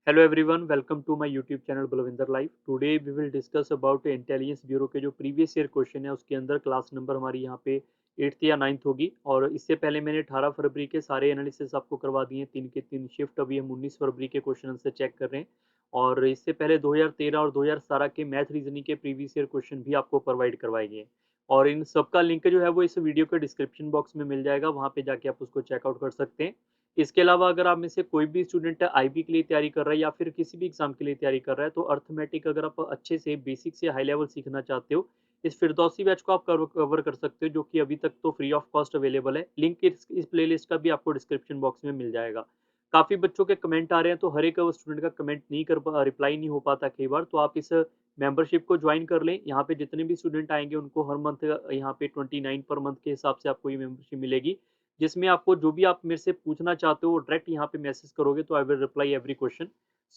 Hello everyone, welcome to my YouTube channel Balwinder live. Today we will discuss about intelligence bureau के जो previous year question है उसके अंदर class number हमारी यहाँ पे 8th या 9th होगी। और इससे पहले मैंने 18 फरवरी के सारे एनालिसिस आपको करवा दिए हैं, 3 के 3 शिफ्ट। अभी हम 19 फरवरी के क्वेश्चन आंसर चेक कर रहे हैं। और इससे पहले 2013 और 2017 के मैथ रीजनिंग के प्रीवियस ईयर क्वेश्चन भी आपको प्रोवाइड करवाए गए हैं। और इन सबका लिंक जो है वो इस वीडियो के डिस्क्रिप्शन बॉक्स में मिल जाएगा, वहाँ पे जाके आप उसको चेकआउट कर सकते हैं। इसके अलावा अगर आप में से कोई भी स्टूडेंट आईबी के लिए तैयारी कर रहा है या फिर किसी भी एग्जाम के लिए तैयारी कर रहा है, तो अर्थमेटिक अगर आप अच्छे से बेसिक से हाई लेवल सीखना चाहते हो, इस फिरदौसी बैच को आप कवर कर सकते हो, जो कि अभी तक तो फ्री ऑफ कॉस्ट अवेलेबल है। लिंक इस प्लेलिस्ट का भी आपको डिस्क्रिप्शन बॉक्स में मिल जाएगा। काफ़ी बच्चों के कमेंट आ रहे हैं, तो हर एक स्टूडेंट का कमेंट नहीं कर रिप्लाई नहीं हो पाता कई बार, तो आप इस मेंबरशिप को ज्वाइन कर लें। यहाँ पे जितने भी स्टूडेंट आएंगे उनको हर मंथ यहाँ पे 29 पर मंथ के हिसाब से आपको ये मेंबरशिप मिलेगी, जिसमें आपको जो भी आप मेरे से पूछना चाहते हो वो डायरेक्ट यहाँ पे मैसेज करोगे तो I will reply every question.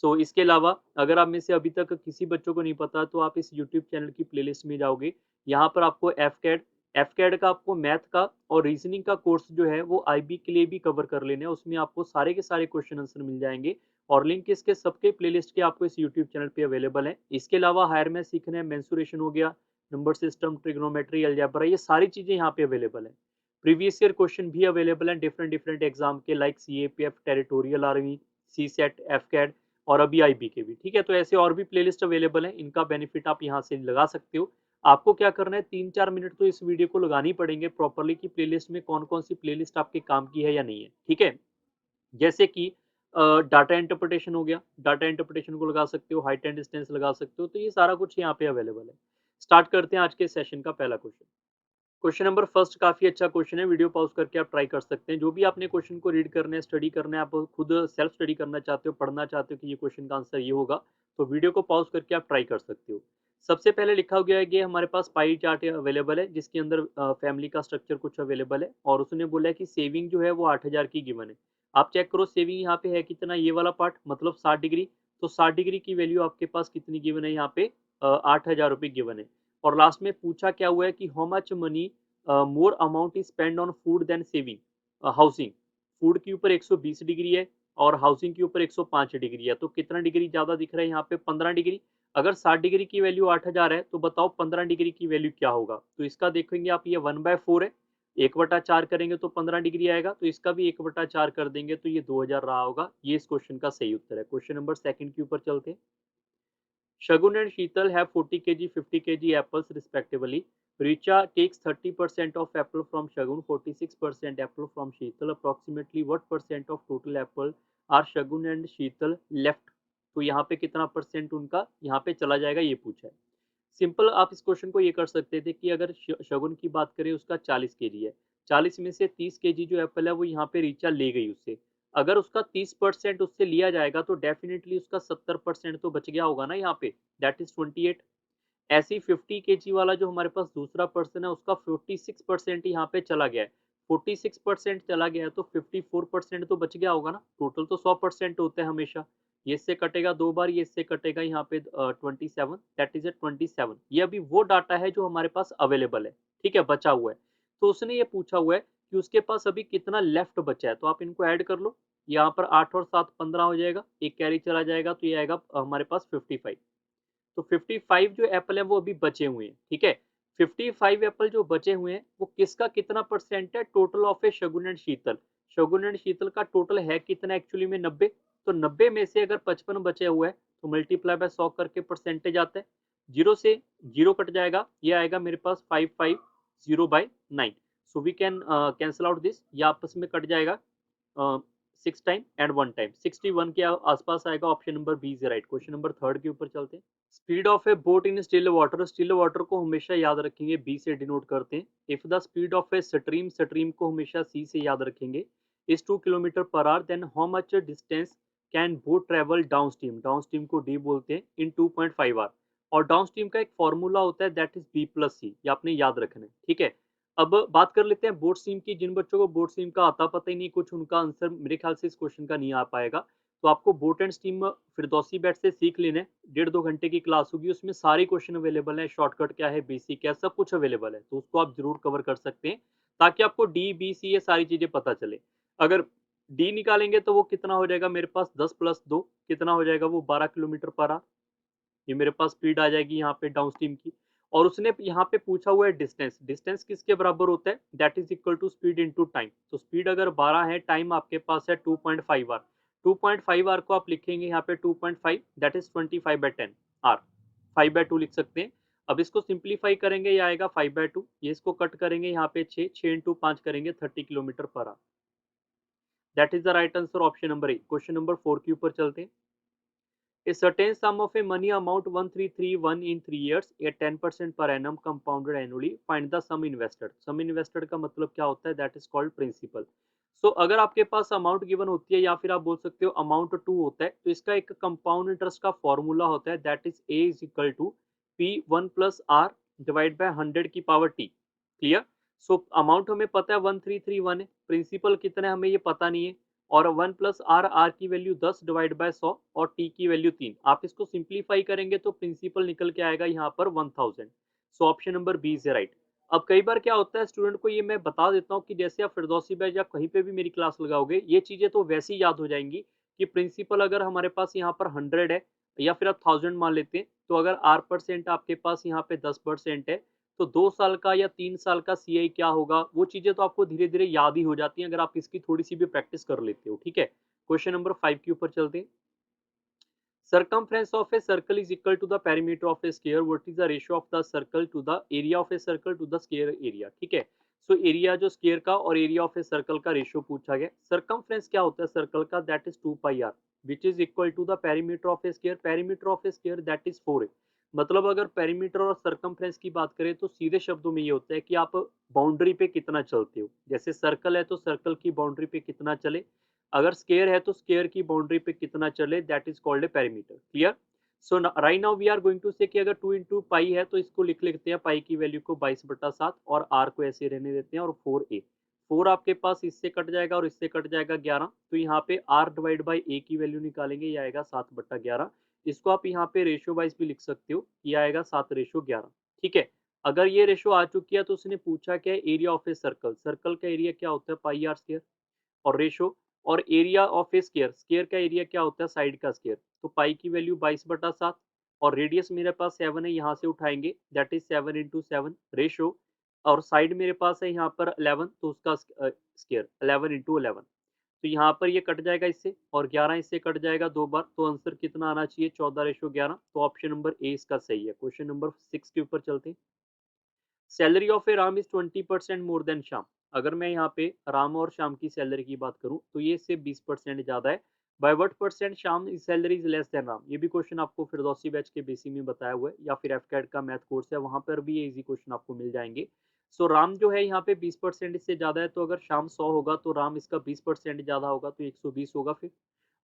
So इसके अलावा अगर आप में से अभी तक किसी बच्चों को नहीं पता, तो आप इस यूट्यूब चैनल की प्लेलिस्ट में जाओगे। यहाँ पर आपको एफ कैड का आपको मैथ का और रीजनिंग का कोर्स जो है वो आईबी के लिए भी कवर कर लेना है। उसमें आपको सारे के सारे क्वेश्चन आंसर मिल जाएंगे। और लिंक इसके सबके प्लेलिस्ट के आपको इस यूट्यूब चैनल पे अवेलेबल है। इसके अलावा हायर मैथ सीखना है, मेंसुरेशन हो गया, नंबर सिस्टम, ट्रिग्नोमेट्री, अलजेब्रा, ये सारी चीजें यहाँ पे अवेलेबल है। प्रीवियस ईयर क्वेश्चन भी अवेलेबल हैं डिफरेंट डिफरेंट एग्जाम के, लाइक सीएपीएफ, टेरिटोरियल आर्मी, सी सेट, एफ कैड और अभी आईबी के भी। ठीक है, तो ऐसे और भी प्लेलिस्ट अवेलेबल हैं, इनका बेनिफिट आप यहाँ से लगा सकते हो। आपको क्या करना है, 3-4 मिनट तो इस वीडियो को लगानी पड़ेंगे प्रॉपरली कि प्लेलिस्ट में कौन कौन सी प्लेलिस्ट आपके काम की है या नहीं है। ठीक है, जैसे कि डाटा इंटरप्रिटेशन हो गया, डाटा इंटरप्रिटेशन को लगा सकते हो, हाइट एंड डिस्टेंस लगा सकते हो, तो ये सारा कुछ यहाँ पे अवेलेबल है। स्टार्ट करते हैं आज के सेशन का पहला क्वेश्चन। क्वेश्चन नंबर फर्स्ट काफी अच्छा क्वेश्चन है, वीडियो पॉज करके आप ट्राई कर सकते हैं। जो भी आपने क्वेश्चन को रीड करना है, स्टडी करना है, आप खुद सेल्फ स्टडी करना चाहते हो, पढ़ना चाहते हो कि ये क्वेश्चन का आंसर ये होगा, तो वीडियो को पॉज करके आप ट्राई कर सकते हो। सबसे पहले लिखा गया है कि हमारे पास पाई चार्ट अवेलेबल है, जिसके अंदर फैमिली का स्ट्रक्चर कुछ अवेलेबल है, और उसने बोला है कि सेविंग जो है वो 8,000 की गिवन है। आप चेक करो सेविंग यहाँ पे है कितना, ये वाला पार्ट मतलब 60 डिग्री। तो 60 डिग्री की वैल्यू आपके पास कितनी गिवन है, यहाँ पे 8,000 रुपये गिवन है। और लास्ट में पूछा क्या हुआ है कि how much money more amount is spend on food then saving housing. Food के ऊपर 120 डिग्री है और हाउसिंग के ऊपर 105 डिग्री है, तो कितना डिग्री ज्यादा दिख रहा है यहाँ पे, 15 डिग्री। अगर 60 डिग्री की वैल्यू 8,000 है, तो बताओ 15 डिग्री की वैल्यू क्या होगा। तो इसका देखेंगे आप, ये 1/4 है, 1/4 करेंगे तो 15 डिग्री आएगा, तो इसका भी 1/4 कर देंगे तो ये 2,000 रहा होगा। ये इस क्वेश्चन का सही उत्तर है। क्वेश्चन नंबर सेकंड के ऊपर चलते हैं। Shagun and Sheetal have 40 kg, 50 kg apples respectively. Richa takes 30% of apple from Shagun, 46% apple from Sheetal. Approximately what percent of total apple are Shagun and Sheetal left? तो यहाँ पे कितना percent उनका यहाँ पे चला जाएगा, ये पूछा है। सिंपल आप इस क्वेश्चन को ये कर सकते थे कि अगर शगुन की बात करें, उसका 40 kg है, 40 में से 30 kg जो एप्पल है वो यहाँ पे रीचा ले गई उससे। अगर उसका 30% उससे लिया जाएगा तो डेफिनेटली उसका 70% तो बच गया होगा ना यहाँ पे, दैट इज 28। ऐसे ही 50 kg वाला जो हमारे पास दूसरा पर्सन है, उसका 46% यहाँ पे चला गया है। 46% चला गया है तो 54% तो बच गया होगा ना। टोटल तो 100% होता है हमेशा। ये इससे कटेगा 2 बार, ये इससे कटेगा यहाँ पे 27, दैट इज ए 27। ये अभी वो डाटा है जो हमारे पास अवेलेबल है, ठीक है, बचा हुआ है। तो उसने ये पूछा हुआ है कि उसके पास अभी कितना लेफ्ट बचा है, तो आप इनको ऐड कर लो। यहाँ पर 8 और 7 15 हो जाएगा, एक कैरी चला जाएगा, तो ये आएगा हमारे पास 55। तो 55 जो एप्पल है वो अभी बचे हुए हैं। ठीक है, 55 एप्पल जो बचे हुए हैं वो किसका कितना परसेंट है, total of A Shagun and Sheetal. Shagun and Sheetal का टोटल है कितना एक्चुअली में, 90। तो 90 में से अगर 55 बचे हुए हैं तो मल्टीप्लाई बाय 100 करके परसेंटेज आता है। जीरो से जीरो कट जाएगा, ये आएगा मेरे पास 550/9। So we can cancel out this, ये आपस में कट जाएगा 6 टाइम एंड 1 टाइम, 61 के आसपास आएगा। Option number B is right. Question number third के ऊपर चलते हैं। Speed of a boat in still water, still water को हमेशा याद रखेंगे, बी से डिनोट करते हैं। If the speed of a stream, stream को हमेशा सी से याद रखेंगे, is 2 kilometre per hour, then how much distance can boat travel down stream, down stream को डी बोलते हैं, इन 2.5 आवर। और डाउन स्ट्रीम का एक फॉर्मूला होता है, दैट इज बी+सी, ये आपने याद रखना है। ठीक है, अब बात कर लेते हैं बोट स्ट्रीम की। जिन बच्चों को बोट स्ट्रीम का आता पता ही नहीं कुछ, उनका आंसर मेरे ख्याल से इस क्वेश्चन का नहीं आ पाएगा। तो आपको boat and steam Firdausi bat से सीख लेना है। 1.5-2 घंटे की क्लास होगी, उसमें सारे क्वेश्चन अवेलेबल है, शॉर्टकट क्या है, बेसिक क्या है, सब कुछ अवेलेबल है, तो उसको आप जरूर कवर कर सकते हैं, ताकि आपको डी बी सी ये सारी चीजें पता चले। अगर डी निकालेंगे तो वो कितना हो जाएगा मेरे पास 10 प्लस 2 कितना हो जाएगा वो 12 किलोमीटर पर आवर। ये मेरे पास स्पीड आ जाएगी यहाँ पे डाउनस्ट्रीम की। और उसने यहाँ पे पूछा हुआ है डिस्टेंस, डिस्टेंस किसके बराबर होता है, that is equal to speed into time. तो स्पीड अगर 12 है, टाइम आपके पास है 2.5 आर। 2.5 आर को आप लिखेंगे यहाँ पे 2.5 दैट इज 25/10 आर। 5/2 लिख सकते हैं। अब इसको सिंप्लीफाई करेंगे, ये आएगा 5/2। ये इसको कट करेंगे यहाँ पे 6 इंटू 5 करेंगे 30 kilometre per hour. That is the right answer option number A. Question number 4 के ऊपर चलते हैं। A certain sum of a money amount 1331 in 3 years at 10% per annum compounded annually. Find the sum invested. Sum invested का मतलब क्या होता है, that is called principal. So अगर आपके पास अमाउंट गिवन होती है या फिर आप बोल सकते हो अमाउंट टू होता है, तो इसका एक कंपाउंड इंटरेस्ट का फॉर्मूला होता है, that is A is equal to P1 plus R divide by 100 की power T. Clear. So amount हमें पता है 1331 है, प्रिंसिपल कितना है हमें ये पता नहीं है, और 1 प्लस आर, आर की वैल्यू 10 डिवाइड बाय 100 और टी की वैल्यू 3। आप इसको सिंप्लीफाई करेंगे तो प्रिंसिपल निकल के आएगा यहाँ पर 1000। So option number B is right. अब कई बार क्या होता है स्टूडेंट को, ये मैं बता देता हूँ कि जैसे आप फिरदौसी बैच या कहीं पे भी मेरी क्लास लगाओगे, ये चीजें तो वैसे ही याद हो जाएंगी कि प्रिंसिपल अगर हमारे पास यहाँ पर 100 है या फिर आप 1000 मान लेते हैं, तो अगर आर परसेंट आपके पास यहाँ पे 10% है, तो 2 साल का या 3 साल का सीआई क्या होगा, वो चीजें तो आपको धीरे धीरे याद ही हो जाती हैं अगर आप इसकी थोड़ी सी भी प्रैक्टिस कर लेते हो। ठीक है, क्वेश्चन नंबर 5 के ऊपर चलते हैं। Circumference of a circle is equal to the perimeter of a sphere. What is the ratio of the circle to the area of a circle to the square area? ठीक है, so area जो square का और area of a circle का ratio पूछा गया। Circumference क्या होता है सर्कल का, that is 2 pi R which is equal to the perimeter of a square. Perimeter of a square that is 4 है। मतलब अगर पेरीमीटर और सर्कमफ्रेंस की बात करें तो सीधे शब्दों में ये होता है कि आप बाउंड्री पे कितना चलते हो। जैसे सर्कल है तो सर्कल की बाउंड्री पे कितना चले, अगर स्केयर है तो स्केयर की बाउंड्री पे कितना चले, that is called a perimeter. Clear. So right now we are going to say कि अगर 2 इंटू पाई है तो इसको लिख लेते हैं पाई की वैल्यू को 22/7 और आर को ऐसे रहने देते हैं, और 4 ए। 4 आपके पास इससे कट जाएगा और इससे कट जाएगा 11, तो यहाँ पे आर डिवाइड बाई ए की वैल्यू निकालेंगे, ये आएगा 7/11। इसको आप यहाँ पे रेशियो वाइज भी लिख सकते हो, ये आएगा 7:11। ठीक है, अगर ये रेशियो आ चुकी है तो उसने पूछा क्या है area of a circle. Circle का एरिया क्या होता है, पाई आर स्क्वायर, और रेशो, और area of a square, square का एरिया क्या होता है साइड का स्केयर। तो पाई की वैल्यू 22/7 और रेडियस मेरे पास 7 है, यहाँ से उठाएंगे दैट इज 7 इंटू 7 रेशो, और साइड मेरे पास है यहाँ पर 11, तो उसका स्केयर 11 इंटू 11। तो यहाँ पर ये कट जाएगा इससे, और 11 इससे कट जाएगा 2 बार, तो आंसर कितना आना चाहिए 14:11। तो ऑप्शन नंबर ए इसका सही है। क्वेश्चन नंबर 6 के ऊपर चलते हैं। Salary of A Ram is 20% more than Shyam. अगर मैं यहाँ पे राम और श्याम की सैलरी की बात करूँ तो ये इससे 20% ज्यादा है। By what percent Shyam is salary is less than Ram. ये भी क्वेश्चन आपको फिरदौसी बैच के बेसिक में बताया हुआ है, या फिर एफकैट का मैथ कोर्स है वहां पर भी ये इजी क्वेश्चन आपको मिल जाएंगे। सो राम जो है यहाँ पे 20% इससे ज्यादा है, तो अगर श्याम 100 होगा तो राम इसका 20% ज्यादा होगा, तो 120 होगा फिर।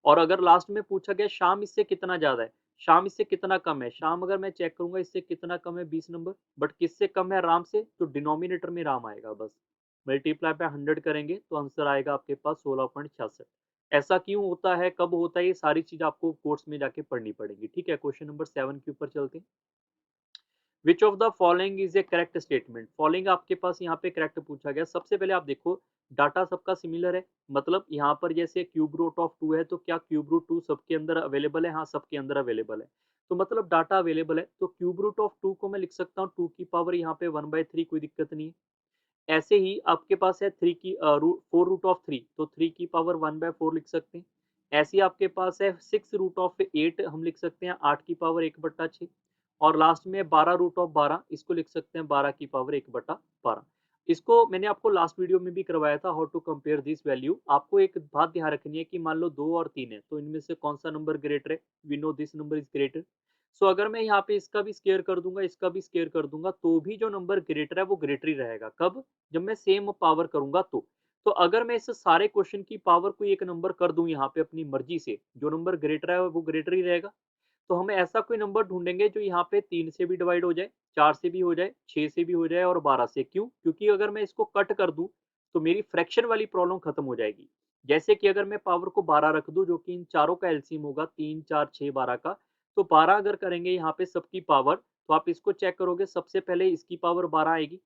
और अगर लास्ट में पूछा गया शाम इससे कितना ज्यादा है, शाम इससे कितना कम है, शाम अगर मैं चेक करूंगा इससे कितना कम है 20 नंबर, बट किससे कम है राम से, तो डिनोमिनेटर में राम आएगा, बस मल्टीप्लाई पे 100 करेंगे तो आंसर आएगा आपके पास 16.66। ऐसा क्यों होता है, कब होता है, ये सारी चीज आपको कोर्स में जाके पढ़नी पड़ेगी। ठीक है, क्वेश्चन नंबर 7 के ऊपर चलते हैं। Which of the following is A correct statement. Following आपके पास यहाँ पे करेक्ट पूछा गया। सबसे पहले आप देखो डाटा सबका सिमिलर है, मतलब यहाँ पर जैसे क्यूब रूट ऑफ 2 है तो क्या क्यूब रूट 2 सबके अंदर अवेलेबल है, हाँ सबके अंदर अवेलेबल है, तो मतलब डाटा अवेलेबल है। तो क्यूब रूट ऑफ 2 को मैं लिख सकता हूँ 2 की पावर यहाँ पे 1/3, कोई दिक्कत नहीं है। ऐसे ही आपके पास है 3 की 4 रूट ऑफ 3, तो 3 की पावर 1/4 लिख सकते हैं। ऐसे ही आपके पास है 6 रूट ऑफ 8, हम लिख सकते हैं 8 की पावर 1/6। और लास्ट में 12 रूट ऑफ 12, इसको लिख सकते हैं 12 की पावर 1/12। इसको मैंने आपको लास्ट वीडियो में भी करवाया था, how to compare this value. आपको एक बात ध्यान रखनी है कि मान लो 2 और 3 है, तो इनमें से कौन सा नंबर ग्रेटर है, we know this number is greater. So अगर मैं यहाँ पे इसका भी स्केयर कर दूंगा, इसका भी स्केयर कर दूंगा, तो भी जो नंबर ग्रेटर है वो ग्रेटर ही रहेगा। कब, जब मैं सेम पावर करूंगा तो अगर मैं इस सारे क्वेश्चन की पावर को एक नंबर कर दूं यहाँ पे अपनी मर्जी से, जो नंबर ग्रेटर है वो ग्रेटर ही रहेगा। तो हमें ऐसा कोई नंबर ढूंढेंगे जो यहाँ पे 3 से भी डिवाइड हो जाए, 4 से भी हो जाए, 6 से भी हो जाए और 12 से। क्यों, क्योंकि अगर मैं इसको कट कर दूं तो मेरी फ्रैक्शन वाली प्रॉब्लम खत्म हो जाएगी। जैसे कि अगर मैं पावर को 12 रख दूं, जो कि इन चारों का एलसीएम होगा, 3 4 6 12 का, तो 12 अगर करेंगे यहाँ पे सबकी पावर, तो आप इसको चेक करोगे सबसे पहले इसकी पावर 12 आएगी,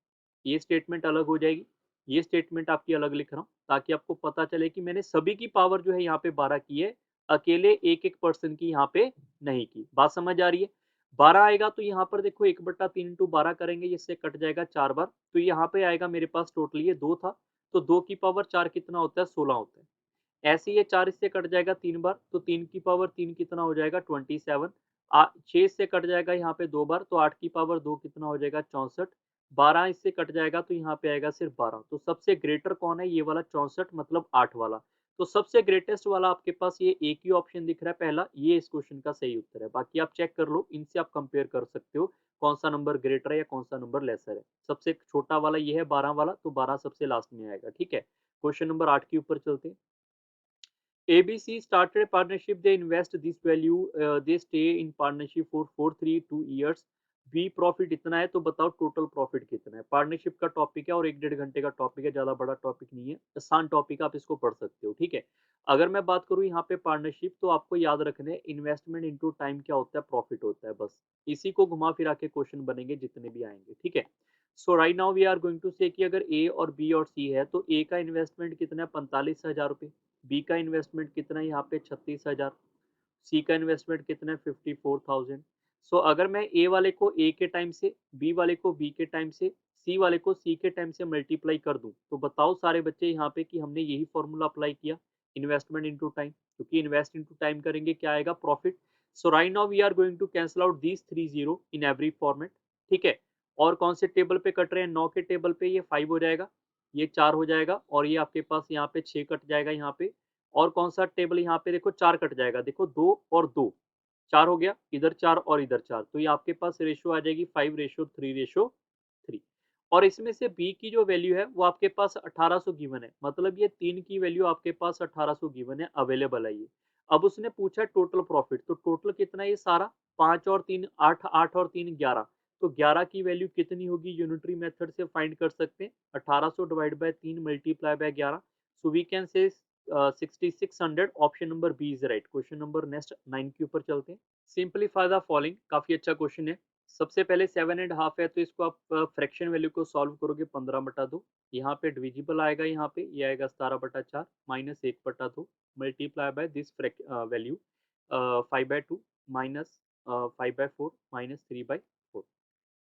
ये स्टेटमेंट अलग हो जाएगी। ये स्टेटमेंट आपकी अलग लिख रहा हूँ ताकि आपको पता चले कि मैंने सभी की पावर जो है यहाँ पे 12 की है, अकेले एक-एक पर्सन की यहाँ पे नहीं की। बात समझ आ रही है? 12 आएगा तो यहाँ पर देखो 1/3 इंटू 12 करेंगे, इससे कट जाएगा 4 बार, तो यहाँ पे आएगा मेरे पास टोटल ये 2 था, तो 2 की पावर 4 कितना होता है? 16 होता है। ऐसे ही ये 4 इससे कट जाएगा 3 बार, तो 3 की पावर 3 कितना हो जाएगा? 27। 6 इससे कट जाएगा यहाँ पे 2 बार, तो 8 की पावर 2 कितना हो जाएगा? 64। 12 इससे कट जाएगा तो यहाँ पे आएगा सिर्फ 12। तो सबसे ग्रेटर कौन है? ये वाला 64 मतलब 8 वाला। तो सबसे ग्रेटेस्ट वाला आपके पास ये एक ही ऑप्शन दिख रहा है पहला, ये इस क्वेश्चन का सही उत्तर है। बाकी आप चेक कर लो, इनसे आप कंपेयर कर सकते हो कौन सा नंबर ग्रेटर है या कौन सा नंबर लेसर है। सबसे छोटा वाला ये है 12 वाला, तो 12 सबसे लास्ट में आएगा। ठीक है, क्वेश्चन नंबर 8 के ऊपर चलते हैं। ABC started a partnership. They invest this value. They stay in partnership for 432 years. B profit इतना है, तो बताओ टोटल प्रॉफिट कितना है। पार्टनरशिप का टॉपिक है और 1-1.5 घंटे का टॉपिक है, ज्यादा बड़ा टॉपिक नहीं है, आसान टॉपिक, आप इसको पढ़ सकते हो। ठीक है, अगर मैं बात करूं यहाँ पे पार्टनरशिप, तो आपको याद रखना है इन्वेस्टमेंट इनटू टाइम क्या होता है? प्रॉफिट होता है। बस इसी को घुमा फिरा के क्वेश्चन बनेंगे जितने भी आएंगे। ठीक है, so right now we are going to say कि अगर ए और बी और सी है, तो ए का इन्वेस्टमेंट कितना है? 45,000 रुपये। बी का इन्वेस्टमेंट कितना है यहाँ पे? 36,000। सी का इन्वेस्टमेंट कितना है? 54,000। सो अगर मैं ए वाले को ए के टाइम से, बी वाले को बी के टाइम से, सी वाले को सी के टाइम से मल्टीप्लाई कर दूं, तो बताओ सारे बच्चे यहाँ पे कि हमने यही फॉर्मूला अप्लाई किया, इन्वेस्टमेंट इनटू टाइम, क्योंकि इन्वेस्ट इनटू टाइम करेंगे क्या आएगा? Profit. So right now we are going to cancel out these 3 zero in every format. ठीक है, और कौन से टेबल पे कट रहे हैं? 9 के टेबल पे ये 5 हो जाएगा, ये 4 हो जाएगा, और ये आपके पास यहाँ पे 6 कट जाएगा यहाँ पे। और कौन सा टेबल यहाँ पे? देखो 4 कट जाएगा, देखो 2 और 2, 4 हो गया, इधर 4 और इधर 4, तो ये आपके पास रेशियो आ जाएगी 5:3:3। और इसमें से बी की जो वैल्यू है वो आपके पास 1800 गिवन है, मतलब ये 3 की वैल्यू आपके पास 1800 गिवन है, अवेलेबल है ये। अब उसने पूछा टोटल प्रॉफिट, तो टोटल कितना है ये सारा? 5 और 3 8, 8 और 3 11, तो 11 की वैल्यू कितनी होगी? यूनिटरी मेथड से फाइंड कर सकते हैं, 1800 divide by 3 multiply by 11। So we can say 6600। Option number B is right. Question number next 9 के ऊपर चलते हैं। सिंपलीफाई द फॉलोइंग, काफी अच्छा क्वेश्चन है। सबसे पहले 7.5 है, तो इसको आप फ्रैक्शन वैल्यू को सॉल्व करोगे 15/2। यहाँ पे डिविजिबल आएगा, यहाँ पे ये आएगा 17/4 minus 1/2 multiply by this value 5/2 minus 5/4 minus 3/4।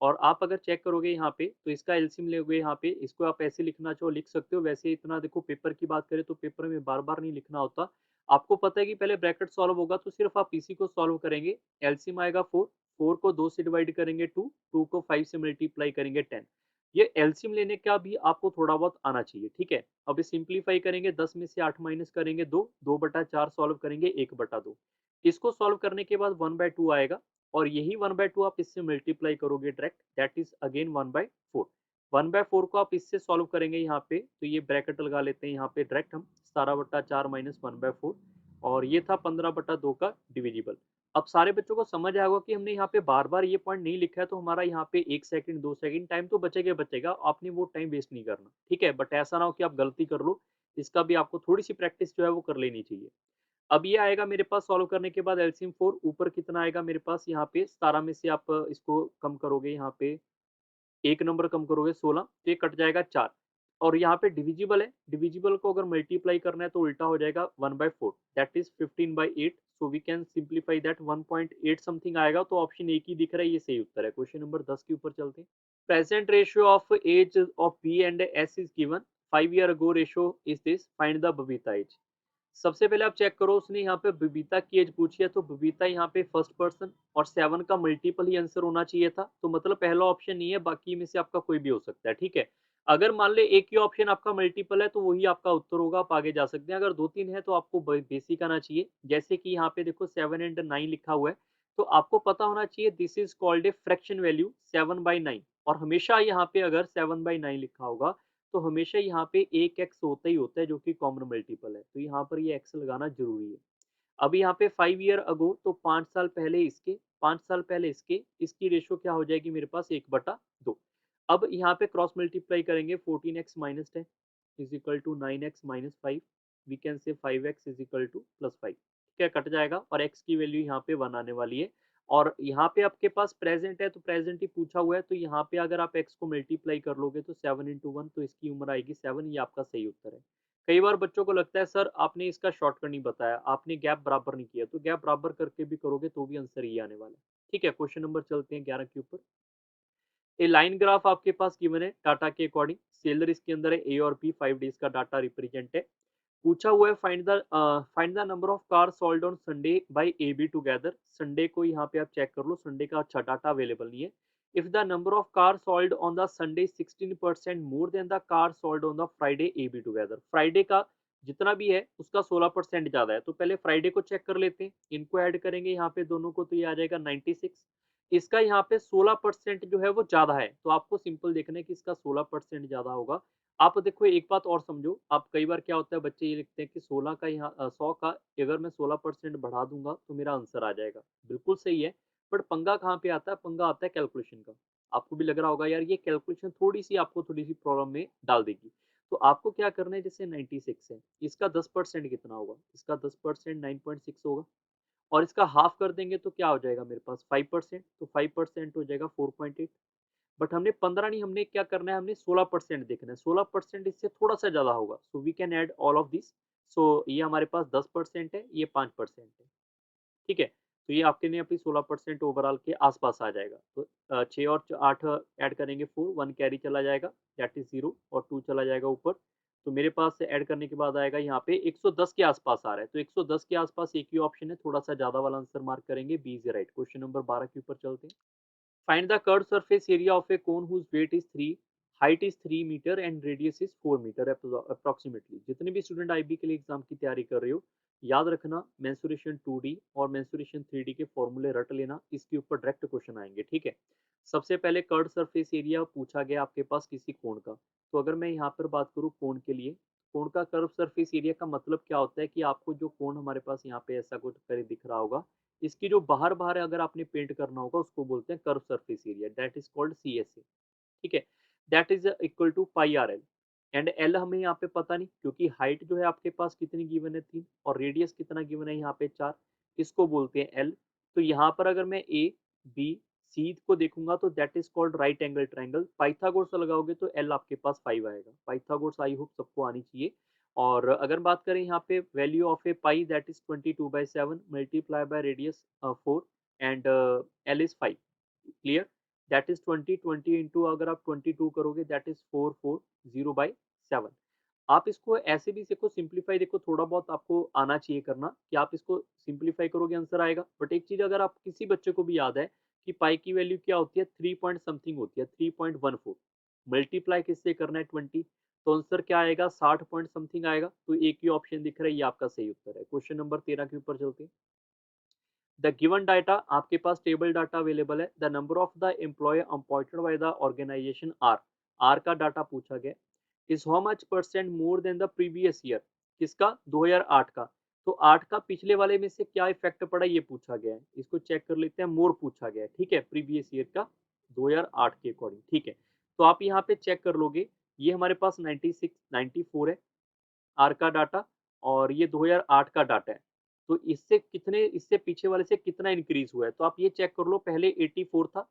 और आप अगर चेक करोगे यहाँ पे, तो इसका एलसीएम लोगे यहाँ पे, इसको आप ऐसे लिखना चाहो लिख सकते हो। वैसे इतना देखो, पेपर की बात करें तो पेपर में बार बार नहीं लिखना होता। आपको पता है कि पहले ब्रैकेट सॉल्व होगा, तो सिर्फ आप इसी को सॉल्व करेंगे। एलसीएम आएगा 4, 4 को 2 से डिवाइड करेंगे 2, 2 को 5 से मल्टीप्लाई करेंगे 10। ये एलसीएम लेने का भी आपको थोड़ा बहुत आना चाहिए। ठीक है, अब सिंप्लीफाई करेंगे, 10 में से 8 माइनस करेंगे 2, 2/4 सॉल्व करेंगे 1/2। इसको सॉल्व करने के बाद 1/2 आएगा, और यही 1/2 आप इससे मल्टीप्लाई करोगे डायरेक्ट, दैट इज अगेन 1/4। 1/4 को आप इससे सॉल्व करेंगे यहाँ पे, तो ये ब्रैकेट लगा लेते हैं यहाँ पे डायरेक्ट हम, 17/4 माइनस 1/4, और ये था 15/2 का डिविजिबल। अब सारे बच्चों को समझ आएगा कि हमने यहाँ पे बार बार ये पॉइंट नहीं लिखा है, तो हमारा यहाँ पे 1 सेकंड 2 सेकंड टाइम तो बचेगा बचेगा, आपने वो टाइम वेस्ट नहीं करना। ठीक है, बट ऐसा ना हो कि आप गलती कर लो, इसका भी आपको थोड़ी सी प्रैक्टिस जो है वो कर लेनी चाहिए। अब ये आएगा मेरे पास सॉल्व करने के बाद एलसीएम 4, ऊपर कितना आएगा मेरे पास यहाँ पे? 17 में से आप इसको कम करोगे, यहाँ पे एक नंबर कम करोगे 16, तो ये कट जाएगा 4। और यहाँ पे डिविजिबल है, डिविजिबल को अगर मल्टीप्लाई करना है तो उल्टा हो जाएगा 1/4, that is 15/8। So we can simplify that 1.8 something आएगा, तो ऑप्शन एक ही दिख रहा है, ये सही उत्तर है। क्वेश्चन नंबर 10 के ऊपर चलते हैं। Present ratio of age of B and S is given, 5 year ago ratio is this, find the Babita age. सबसे पहले आप चेक करो, उसने यहाँ पे बबीता की एज पूछी है, तो बबीता यहाँ पे फर्स्ट पर्सन, और 7 का मल्टीपल ही आंसर होना चाहिए था, तो मतलब पहला ऑप्शन नहीं है, बाकी में से आपका कोई भी हो सकता है। ठीक है, अगर मान ले एक ही ऑप्शन आपका मल्टीपल है, तो वही आपका उत्तर होगा, आप आगे जा सकते हैं। अगर 2-3 है तो आपको बेसिक आना चाहिए, जैसे कि यहाँ पे देखो 7 एंड 9 लिखा हुआ है, तो आपको पता होना चाहिए this is called a fraction value 7/9। और हमेशा यहाँ पे अगर 7/9 लिखा होगा, तो हमेशा यहाँ पे एक एक्स होता ही होता है, जो कि कॉमन मल्टीपल है, तो यहाँ पर ये एक्स लगाना जरूरी है। अब यहाँ पे 5 ईयर अगो, तो 5 साल पहले इसके, 5 साल पहले इसके, इसकी रेशो क्या हो जाएगी मेरे पास? 1/2। अब यहाँ पे क्रॉस मल्टीप्लाई करेंगे, 14x-10 is equal to 9x-5, we can say 5x is equal to +5। ठीक है, कट जाएगा, और x की वैल्यू यहाँ पे 1 आने वाली है। और यहाँ पे आपके पास प्रेजेंट है तो प्रेजेंट ही पूछा हुआ है, तो यहाँ पे अगर आप x को मल्टीप्लाई कर लोगे तो 7 इंटू 1, तो इसकी उम्र आएगी 7। ये आपका सही उत्तर है। कई बार बच्चों को लगता है सर आपने इसका शॉर्टकट नहीं बताया, आपने गैप बराबर नहीं किया, तो गैप बराबर करके भी करोगे तो भी आंसर ये आने वाला है। ठीक है, क्वेश्चन नंबर चलते हैं 11 के ऊपर। ए लाइन ग्राफ आपके पास गिवन है टाटा के अकॉर्डिंग, सेलर इसके अंदर है, ए और बी 5 डेज का डाटा रिप्रेजेंट है। पूछा हुआ है find the number of car sold on Sunday by A B together. Sunday को यहाँ पे आप चेक कर लो, संडे का अच्छा डाटा अवेलेबल नहीं है। If the number of car sold on the Sunday 16% more than the car sold on the Friday A B together. Friday का जितना भी है उसका 16% ज्यादा है, तो पहले फ्राइडे को चेक कर लेते हैं, इनको ऐड करेंगे यहाँ पे दोनों को, तो ये आ जाएगा 96। इसका यहाँ पे 16% जो है वो ज्यादा है, तो आपको सिंपल देखना है कि इसका 16% ज्यादा होगा। आप देखो एक बात और समझो, आप कई बार क्या होता है बच्चे ये लिखते हैं कि 16 का यहाँ 100 का अगर मैं 16% बढ़ा दूंगा तो मेरा आंसर आ जाएगा। बिल्कुल सही है, बट पंगा कहाँ पे आता है, पंगा आता है कैलकुलेशन का। आपको भी लग रहा होगा यार ये कैलकुलेशन थोड़ी सी आपको थोड़ी सी प्रॉब्लम में डाल देगी। तो आपको क्या करना है, जैसे 96 है, इसका 10% कितना होगा, इसका 10% 9.6 होगा, और इसका हाफ कर देंगे तो क्या हो जाएगा मेरे पास 5%, तो 5% हो जाएगा 4.8। बट हमने 15 नहीं, हमने क्या करना है, हमने 16% देखना है, 16% इससे थोड़ा सा ज्यादा होगा, so we can add all of this. So ये हमारे पास 10% है, ये 5% है। ठीक है, तो ये आपके लिए अपनी 16% ओवरऑल के आसपास आ जाएगा। तो 6 और 8 ऐड करेंगे 4, 1 कैरी चला जाएगा, दैट इज 0, और 2 चला जाएगा ऊपर। तो मेरे पास ऐड करने के बाद आएगा यहाँ पे 110 के आसपास आ रहा है, तो 110 के आसपास एक ही ऑप्शन है, थोड़ा सा ज्यादा वाला आंसर मार्क करेंगे, B is right. Question number 12 के ऊपर चलते हैं। Find the curved surface area of a cone whose weight is 3, height is 3 meter and radius is 4 meter approximately। जितने भी स्टूडेंट आईबी के लिए एग्जाम की तैयारी कर रहे हो, याद रखना मेंसुरेशन 2D और मेंसुरेशन 3D के फॉर्मूले रट लेना, इसके ऊपर डायरेक्ट क्वेश्चन आएंगे। ठीक है, सबसे पहले कर्व सरफेस एरिया पूछा गया आपके पास किसी कोण का, तो अगर मैं यहाँ पर बात करूँ कोण के लिए, कोण का कर्व सरफेस एरिया का मतलब क्या होता है कि आपको जो कोण हमारे पास यहाँ पे ऐसा कुछ करे दिख रहा होगा, इसकी जो बाहर बाहर अगर आपने पेंट करना होगा उसको बोलते हैं curve surface area, that is called CSA। ठीक है, that is equal to pi R L. And L हमें यहाँ पे पता नहीं, क्योंकि हाइट जो है आपके पास कितनी गिवन है 3, और रेडियस कितना गिवन है यहाँ पे 4, इसको बोलते हैं एल। तो यहाँ पर अगर मैं ए बी सी को देखूंगा तो that is called right angle triangle. Pythagoras लगाओगे तो एल आपके पास 5 आएगा, पाइथागोरस आई होप सबको आनी चाहिए। और अगर बात करें यहाँ पे value of A pi, that is 22/7 multiply by radius 4 and L is 5। Clear, that is 20 into अगर आप 22 करोगे दैट इज 4440/7। आप इसको ऐसे भी देखो सिंप्लीफाई, देखो थोड़ा बहुत आपको आना चाहिए करना, कि आप इसको सिंप्लीफाई करोगे आंसर आएगा। बट एक चीज अगर आप किसी बच्चे को भी याद है कि पाई की वैल्यू क्या होती है, 3 पॉइंट समथिंग होती है, 3.14, मल्टीप्लाई किससे करना है 20, तो आंसर क्या आएगा 60 पॉइंट समथिंग आएगा। तो एक ही ऑप्शन दिख रहा है, ये आपका सही उत्तर है। क्वेश्चन नंबर 13 के ऊपर चलते हैं। द गिवन डाटा, आपके पास टेबल डाटा अवेलेबल है, the number of the employ appointed by the organisation are, R का डाटा पूछा गया, is how much percent more than the previous year, किसका 2008 का। तो 8 का पिछले वाले में से क्या इफेक्ट पड़ा ये पूछा गया है, इसको चेक कर लेते हैं, मोर पूछा गया है। ठीक है, प्रीवियस ईयर का 2008 के अकॉर्डिंग। ठीक है, तो आप यहाँ पे चेक कर लोगे, ये हमारे पास 96 94 है आर का डाटा, और ये 2008 का डाटा है। तो इससे कितने, इससे पीछे वाले से कितना इंक्रीज हुआ है, तो आप ये चेक कर लो, पहले 84 था,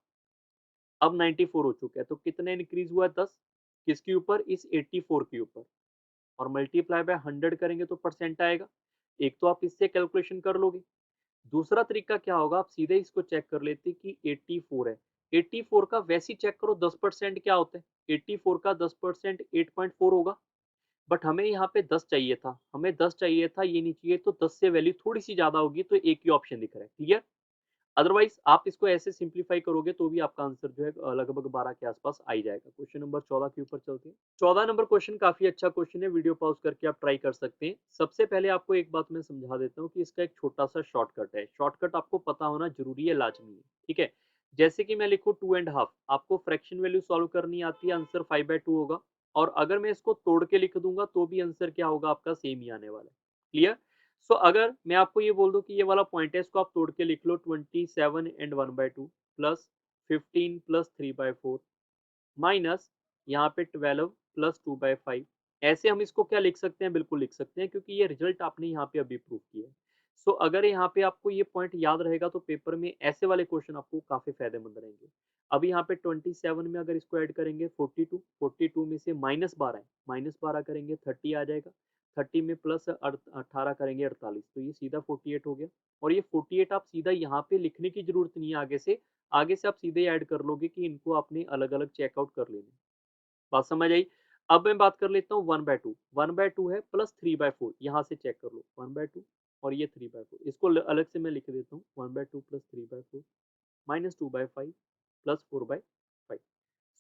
अब 94 हो चुका है, तो कितने इंक्रीज हुआ है 10, किसके ऊपर, इस 84 के ऊपर, और मल्टीप्लाई बाय 100 करेंगे तो परसेंट आएगा। एक तो आप इससे कैलकुलेशन कर लोगे, दूसरा तरीका क्या होगा, आप सीधे इसको चेक कर लेते कि 84 है, 84 का वैसे ही चेक करो 10% क्या होता है, 84 का 10% 8.4 होगा। बट हमें यहाँ पे 10 चाहिए था, हमें 10 चाहिए था, ये नहीं चाहिए, तो 10 से वैल्यू थोड़ी सी ज्यादा होगी, तो एक ही ऑप्शन दिख रहा है। क्लियर, अदरवाइज आप इसको ऐसे सिंप्लीफाई करोगे तो भी आपका आंसर जो है लगभग 12 के आसपास आ ही जाएगा। क्वेश्चन नंबर 14 के ऊपर चलते हैं। 14 नंबर क्वेश्चन काफी अच्छा क्वेश्चन है, वीडियो पॉज करके आप ट्राई कर सकते हैं। सबसे पहले आपको एक बात मैं समझा देता हूँ कि इसका एक छोटा सा शॉर्टकट है, शॉर्टकट आपको पता होना जरूरी है, लाजमी है। ठीक है, जैसे कि मैं लिखूँ 2.5, आपको फ्रैक्शन वैल्यू सॉल्व करनी आती है, आंसर 5/2 होगा। और अगर मैं इसको तोड़ के लिख दूंगा तो भी आंसर क्या होगा आपका, सेम ही आने वाला है। क्लियर, सो अगर मैं आपको ये बोल दूं कि ये वाला पॉइंट है, इसको आप तोड़ के लिख लो, 27 एंड 1/2 प्लस 15 प्लस 3/4 माइनस यहाँ पे 12 प्लस 2/5। ऐसे हम इसको क्या लिख सकते हैं, बिल्कुल लिख सकते हैं, क्योंकि ये रिजल्ट आपने यहाँ पे अभी प्रूव किया है। सो अगर यहाँ पे आपको ये पॉइंट याद रहेगा तो पेपर में ऐसे वाले क्वेश्चन आपको काफ़ी फ़ायदेमंद रहेंगे। अब यहाँ पे 27 में अगर इसको ऐड करेंगे 42, 42 में से -12 है, -12 करेंगे 30 आ जाएगा, 30 में प्लस 18 करेंगे 48, तो ये सीधा 48 हो गया। और ये 48 आप सीधा यहाँ पे लिखने की ज़रूरत नहीं है आगे से आप सीधे ऐड कर लोगे कि इनको आपने अलग-अलग चेकआउट कर लेना है। बात समझ आई? अब मैं बात कर लेता हूँ 1/2, 1/2 है प्लस 3/4, यहाँ से चेक कर लो 1/2 और ये 3/4, इसको अलग से मैं लिख देता हूँ 1/2 प्लस 3/4 माइनस 2/5 प्लस 4/5।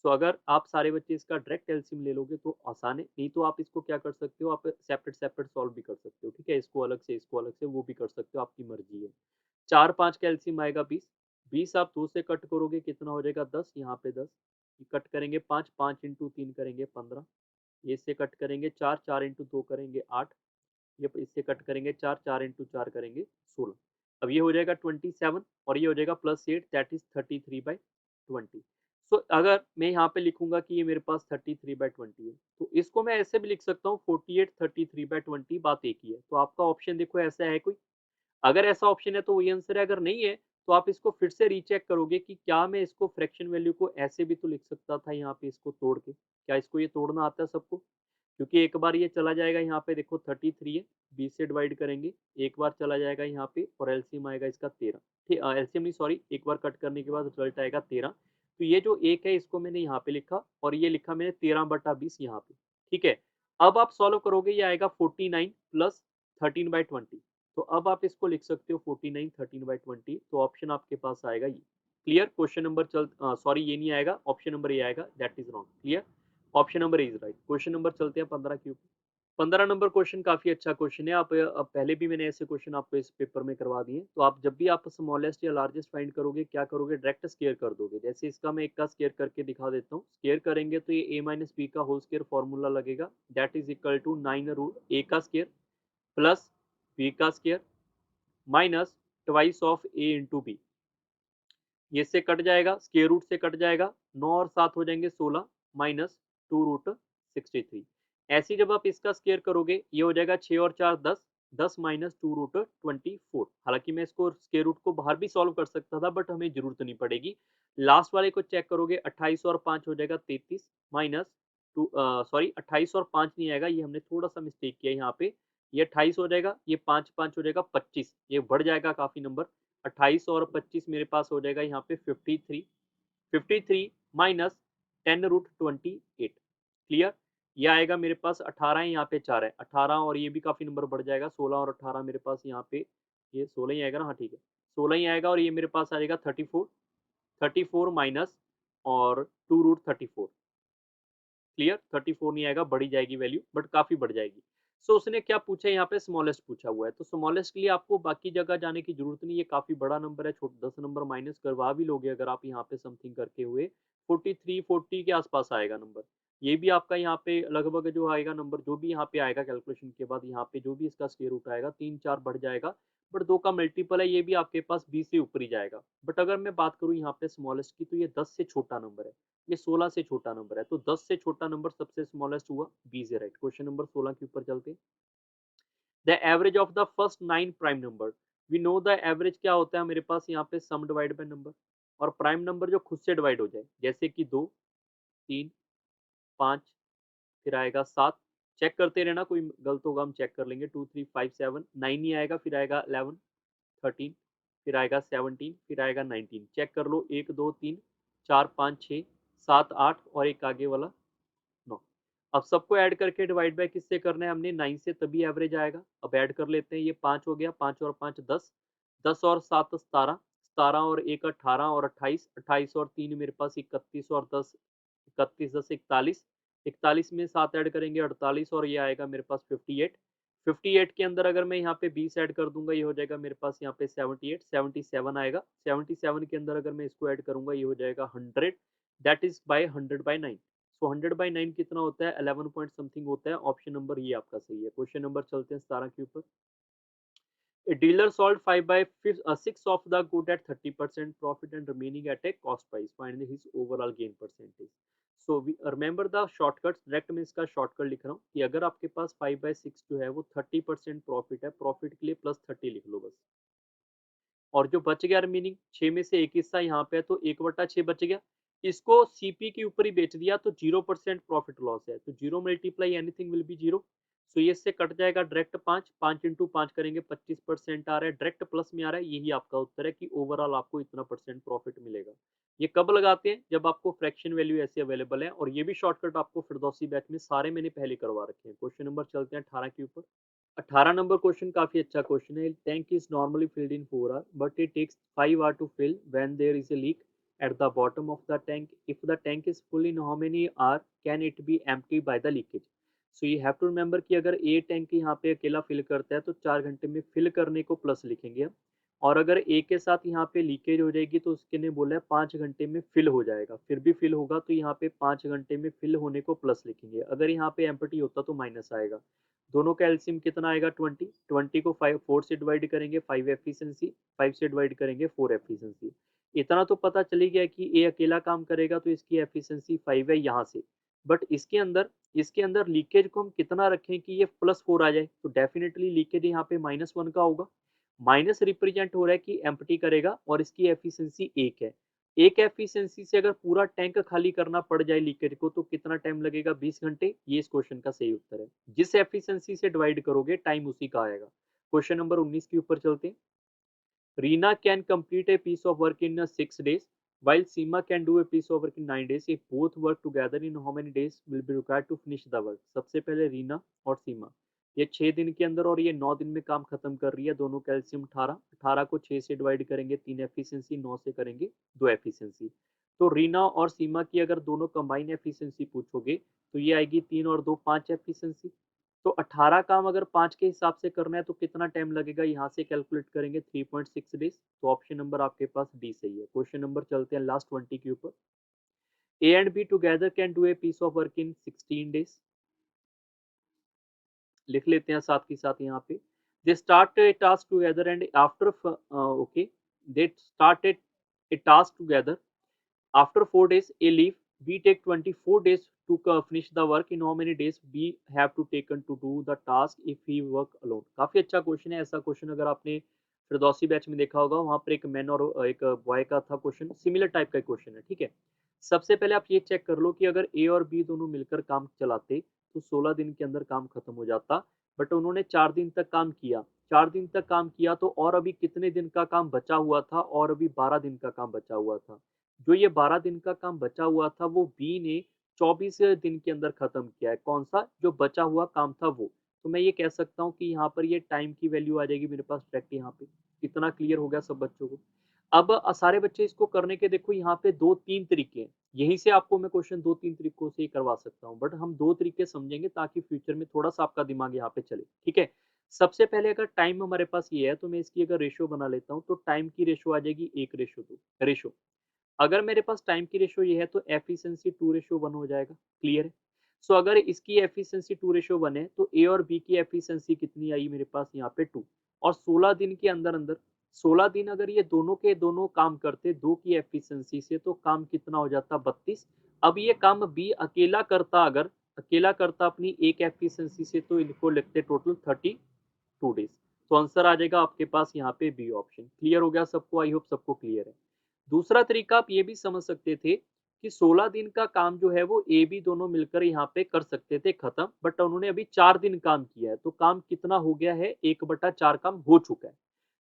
सो अगर आप सारे बच्चे इसका डायरेक्ट एलसीएम ले लोगे तो आसान है, नहीं तो आप इसको क्या कर सकते हो, आप सेपरेट सेपरेट सॉल्व भी कर सकते हो, ठीक है, इसको अलग से वो भी कर सकते हो, आपकी मर्जी है। 4-5 का एलसीएम आएगा 20, 20 आप 2 से कट करोगे कितना हो जाएगा 10, यहाँ पे 10 कट करेंगे 5, 5 इंटू 3 करेंगे 15, ये इससे कट करेंगे 4, 4 इंटू 2 करेंगे 8, ये इससे कट करेंगे 4, 4 इंटू 4 करेंगे 16। अब ये हो जाएगा 27 और ये हो जाएगा प्लस 8 दैट इज 33/20। सो अगर मैं यहाँ पे लिखूंगा कि ये मेरे पास 33/20 है, तो इसको मैं ऐसे भी लिख सकता हूँ 48 33/20, बात एक ही है। तो आपका ऑप्शन देखो ऐसा है कोई, अगर ऐसा ऑप्शन है तो वही आंसर है, अगर नहीं है तो आप इसको फिर से रीचेक करोगे कि क्या मैं इसको फ्रैक्शन वैल्यू को ऐसे भी तो लिख सकता था यहाँ पे इसको तोड़ के, क्या इसको ये तोड़ना आता है सबको? क्योंकि एक बार ये चला जाएगा यहाँ पे देखो 33 है, 20 से डिवाइड करेंगे, एक बार चला जाएगा यहाँ पे और एलसीएम आएगा इसका 13, ठीक, एलसीएम नहीं सॉरी, एक बार कट करने के बाद रिजल्ट आएगा 13। तो ये जो एक है इसको मैंने यहाँ पे लिखा और ये लिखा मैंने 13/20 यहाँ पे, ठीक है। अब आप सॉल्व करोगे ये आएगा 49 प्लस 13/20, तो अब आप इसको लिख सकते हो 49 13/20, तो ऑप्शन आपके पास आएगा ये। क्लियर? क्वेश्चन नंबर सॉरी ये नहीं आएगा, ऑप्शन नंबर ये आएगा, that is wrong. Clear? Option number is right. Question number चलते हैं 15 के ऊपर। 15 नंबर क्वेश्चन काफी अच्छा क्वेश्चन है, आप पहले भी मैंने ऐसे क्वेश्चन आपको इस पेपर में करवा दिए, तो आप जब भी आप स्मॉलेस्ट या लार्जेस्ट फाइंड करोगे क्या करोगे, डायरेक्ट स्केयर कर दोगे। जैसे इसका मैं एक का स्केयर करके दिखा देता हूँ, स्केयर करेंगे तो ये a माइनस बी का होल स्केयर फॉर्मूला लगेगा, that is equal to 9 root A का स्केयर प्लस बी का square minus twice of A into B, ये से कट जाएगा, स्केयर रूट से कट जाएगा, 9 और 7 हो जाएंगे 16 माइनस 2 रूट 63। ऐसे जब आप इसका स्केयर करोगे ये हो जाएगा 6 और 4 10, 10 माइनस 2 रूट 24। हालांकि मैं इसको स्केयर रूट को बाहर भी सॉल्व कर सकता था बट हमें जरूरत नहीं पड़ेगी। लास्ट वाले को चेक करोगे 28 और 5 हो जाएगा 33 माइनस टू, सॉरी 28 और 5 नहीं आएगा, ये हमने थोड़ा सा मिस्टेक किया यहाँ पे, ये 28 हो जाएगा, ये 5 5 हो जाएगा 25, ये बढ़ जाएगा काफी नंबर। 28 और 25 मेरे पास हो जाएगा यहाँ पे 53, 53 माइनस 10 रूट 28। क्लियर? ये आएगा मेरे पास 18 है, यहाँ पे 4 है, 18 और ये भी काफी नंबर बढ़ जाएगा, 16 और 18 मेरे पास यहाँ पे, ये 16 ही आएगा ना, हाँ ठीक है 16 ही आएगा, और ये मेरे पास आएगा 34, 34 माइनस और 2 रूट 34। क्लियर? 34 नहीं आएगा, बढ़ी जाएगी वैल्यू बट काफी बढ़ जाएगी। सो उसने क्या पूछा है यहाँ पे, स्मॉलेस्ट पूछा हुआ है, तो स्मॉलेस्ट के लिए आपको बाकी जगह जाने की जरूरत नहीं है, काफी बड़ा नंबर है, 10 नंबर माइनस करवा भी लोगे अगर आप यहाँ पे समथिंग करके हुए, 43 40 के आसपास आएगा नंबर। ये भी आपका यहाँ पे लगभग जो आएगा नंबर, जो भी यहाँ पे आएगा कैलकुलेशन के बाद, यहाँ पे जो भी इसका स्क्वायर रूट आएगा 3 4 बढ़ जाएगा, बट 2 का मल्टीपल है, ये भी आपके पास 20 से ऊपर ही जाएगा। बट अगर मैं बात करूँ यहाँ पे स्मॉलेस्ट की, तो ये 10 से छोटा नंबर है, ये 16 से छोटा नंबर है, तो 10 से छोटा नंबर सबसे स्मॉलेस्ट हुआ, 20 है राइट। क्वेश्चन नंबर 16 के ऊपर चलते हैं। The average of the first 9 prime number, we know the average क्या होता है मेरे पास यहाँ पे, सम डिवाइड बाय नंबर, और प्राइम नंबर जो खुद से डिवाइड हो जाए, जैसे कि 2 3 5 फिर आएगा 7, चेक करते रहना, कोई गलत होगा हम चेक कर लेंगे, 2 3 5 7 9 ही आएगा, फिर आएगा 11 13 फिर आएगा 17 फिर आएगा 19, चेक कर लो 1 2 3 4 5 6 7 8 और एक आगे वाला 9। अब सबको ऐड करके डिवाइड बाय किससे करना है हमने, 9 से, तभी एवरेज आएगा। अब ऐड कर लेते हैं, ये 5 हो गया, 5 और 5 10, 10 और 7 17, 17 और 1 18 और 28, 28 और 3 मेरे पास 31 और 10 31 10 41, 41 में 7 ऐड करेंगे 48 और ये आएगा मेरे पास 58। 58 के अंदर अगर मैं यहाँ पे 20 ऐड कर दूंगा ये हो जाएगा मेरे पास यहाँ पे 78 77 आएगा। 77 के अंदर अगर मैं इसको ऐड करूंगा ये हो जाएगा 100, दैट इज बाय 100/9। सो 100/9 कितना होता है, 11 पॉइंट समथिंग होता है, ऑप्शन नंबर ये आपका सही है। क्वेश्चन नंबर चलते हैं 17 के ऊपर। A dealer sold 6 of the good at 30% profit and remaining at a cost price. Find his overall gain percentage. So remember the shortcuts, direct में इसका शॉर्टकट लिख रहा हूँ कि अगर आपके पास 5/6 जो है वो 30% प्रॉफिट है, प्रॉफिट के लिए +30 लिख लो बस। और जो बच गया रिमेनिंग 6 में से एक हिस्सा यहाँ पे है तो 1/6 बच गया। इसको सीपी के ऊपर ही बेच दिया तो 0% प्रॉफिट लॉस है। तो 0 मल्टीप्लाई एनीथिंग विल बी 0। सो ये इससे कट जाएगा डायरेक्ट 5, 5 इंटू 5 करेंगे 25% आ रहा है, डायरेक्ट प्लस में आ रहा है। यही आपका उत्तर है कि ओवरऑल आपको इतना परसेंट प्रॉफिट मिलेगा। ये कब लगाते हैं? जब आपको फ्रैक्शन वैल्यू ऐसे अवेलेबल है, और ये भी शॉर्टकट आपको फिरदौसी बैच में सारे मैंने पहले करवा रखे हैं। क्वेश्चन नंबर चलते हैं 18 के ऊपर। 18 नंबर क्वेश्चन काफी अच्छा क्वेश्चन है। Tank is normally filled in 4 hour but it takes 5 hour to fill when there is a leak at the bottom of the tank. If the tank is full in how many hour can it be empty by the leakage? So you have to remember कि अगर ए tank यहाँ पे अकेला fill करता है तो 4 घंटे में फिल करने को प्लस लिखेंगे हम, और अगर ए के साथ यहाँ पे लीकेज हो जाएगी तो उसके ने बोला है 5 घंटे में फिल हो जाएगा, फिर भी फिल होगा तो यहाँ पे 5 घंटे में फिल होने को प्लस लिखेंगे। अगर यहाँ पे एम्प्टी होता तो माइनस आएगा। दोनों का एलसीएम कितना आएगा? 20। 20 को 4 से डिवाइड करेंगे 5 एफिशिएंसी, 5 से डिवाइड करेंगे 4 एफिशिएंसी। इतना तो पता चली गया कि ए अकेला काम करेगा तो इसकी एफिशिएंसी 5 है यहाँ से। बट इसके अंदर लीकेज को हम कितना रखें कि ये +4 आ जाए? तो डेफिनेटली लीकेज यहाँ पे -1 का होगा। माइनस रिप्रेजेंट हो रहा है कि एम्प्टी करेगा और इसकी एफिशिएंसी 1 है। एक एफिशिएंसी से अगर पूरा टैंक खाली करना पड़ जाए लीकेज को तो कितना टाइम लगेगा? 20 घंटे। ये इस क्वेश्चन का सही उत्तर है। जिस एफिशिएंसी से डिवाइड करोगे टाइम उसी का आएगा। क्वेश्चन नंबर 19 के ऊपर चलते हैं। Reena can complete a piece of work in 6 days, while Seema can do a piece of work in 9 days. If both work together, in how many days will be required to finish the work? सबसे पहले रीना और सीमा ये 6 दिन के अंदर और ये 9 दिन में काम खत्म कर रही है। दोनों कैल्शियम 18, 18 को 6 से डिवाइड करेंगे 3 एफिशिएंसी, 9 से करेंगे 2 एफिशिएंसी। तो रीना और सीमा की अगर दोनों कंबाइन एफिशिएंसी पूछोगे तो ये आएगी 3 और 2 5 एफिशिएंसी। तो 18 काम अगर 5 के हिसाब से करना है तो कितना टाइम लगेगा? यहाँ से कैलकुलेट करेंगे 3.6 डेज। तो ऑप्शन नंबर आपके पास डी सही है। क्वेश्चन नंबर चलते हैं लास्ट 20 के ऊपर। A and B together can do a piece of work in 16 days. लिख लेते हैं साथ के साथ यहाँ पे। They start a task together and after okay they start a task together after 4 days a leave, we take 24 days to finish the work. In how many days we have to taken to do the task if we work alone? काफी अच्छा question है। ऐसा question अगर आपने Firdausi batch में देखा होगा, वहां पर एक मैन और एक बॉय का था क्वेश्चन, सिमिलर टाइप का क्वेश्चन है। ठीक है, सबसे पहले आप ये चेक कर लो कि अगर ए और बी दोनों मिलकर काम चलाते तो 16 दिन के अंदर काम खत्म हो जाता। बट उन्होंने 4 दिन तक काम किया। 4 दिन तक काम किया तो और अभी कितने दिन का काम बचा हुआ था? और अभी 12 दिन का काम बचा हुआ था। जो ये 12 दिन का काम बचा हुआ था वो बी ने 24 दिन के अंदर खत्म किया है। कौन सा? जो बचा हुआ काम था वो। तो मैं ये कह सकता हूँ कि यहाँ पर ये टाइम की वैल्यू आ जाएगी मेरे पास डायरेक्ट यहाँ पे। इतना क्लियर हो गया सब बच्चों को? अब सारे बच्चे इसको करने के देखो यहाँ पे 2-3 तरीके हैं। यहीं से आपको मैं क्वेश्चन 2-3 तरीकों से ही करवा सकता हूँ, बट हम 2 तरीके समझेंगे ताकि फ्यूचर में थोड़ा सा आपका दिमाग यहाँ पे चले। ठीक है, सबसे पहले अगर टाइम हमारे पास ये है तो मैं इसकी अगर रेशियो बना लेता हूँ तो टाइम की रेशियो आ जाएगी 1:2 रेशियो। अगर मेरे पास टाइम की रेशियो ये है तो एफिशिएंसी 2:1 हो जाएगा। क्लियर है? सो अगर इसकी एफिशिएंसी 2:1 है तो ए और बी की एफिशिएंसी कितनी आई मेरे पास यहाँ पे 2। और 16 दिन के अंदर अंदर 16 दिन अगर ये दोनों के दोनों काम करते 2 की एफिशिएंसी से तो काम कितना हो जाता? 32। अब ये काम बी अकेला करता, अगर अकेला करता अपनी एक एफिशिएंसी से तो इनको लगते टोटल 32 डेज। तो आंसर आ जाएगा आपके पास यहाँ पे बी ऑप्शन। क्लियर हो गया सबको? आई होप सबको क्लियर है। दूसरा तरीका आप ये भी समझ सकते थे कि 16 दिन का काम जो है वो ए बी दोनों मिलकर यहाँ पे कर सकते थे खत्म, बट उन्होंने अभी 4 दिन काम किया है तो काम कितना हो गया है? 1/4 काम हो चुका है।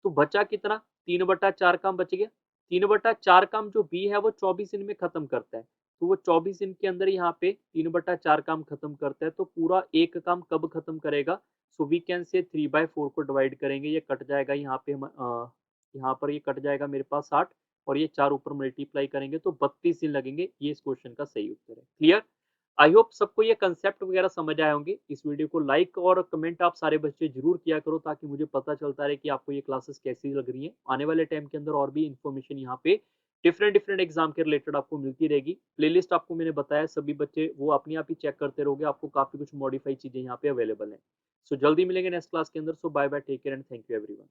तो बचा कितना? 3/4 काम बच गया। 3/4 काम जो बी है वो 24 दिन में खत्म करता है। तो वो 24 दिन के अंदर यहाँ पे 3/4 काम खत्म करता है तो पूरा एक काम कब खत्म करेगा? सो वी कैन से 3/4 को डिवाइड करेंगे, ये कट जाएगा यहाँ पे हम यहाँ पर ये कट जाएगा मेरे पास 60, और ये 4 ऊपर मल्टीप्लाई करेंगे तो 32 दिन लगेंगे। ये इस क्वेश्चन का सही उत्तर है। क्लियर? आई होप सबको ये कंसेप्ट वगैरह समझ आए होंगे। इस वीडियो को लाइक और कमेंट आप सारे बच्चे जरूर किया करो ताकि मुझे पता चलता रहे कि आपको ये क्लासेस कैसी लग रही हैं। आने वाले टाइम के अंदर और भी इन्फॉर्मेशन यहाँ पे डिफरेंट डिफरेंट एग्जाम के रिलेटेड आपको मिलती रहेगी। प्लेलिस्ट आपको मैंने बताया, सभी बच्चे वो अपने आप ही चेक करते रहोगे, आपको काफी कुछ मॉडिफाई चीजें यहाँ पे अवेलेबल है। सो जल्दी मिलेंगे नेक्स्ट क्लास के अंदर। So bye bye, take care and thank you everyone.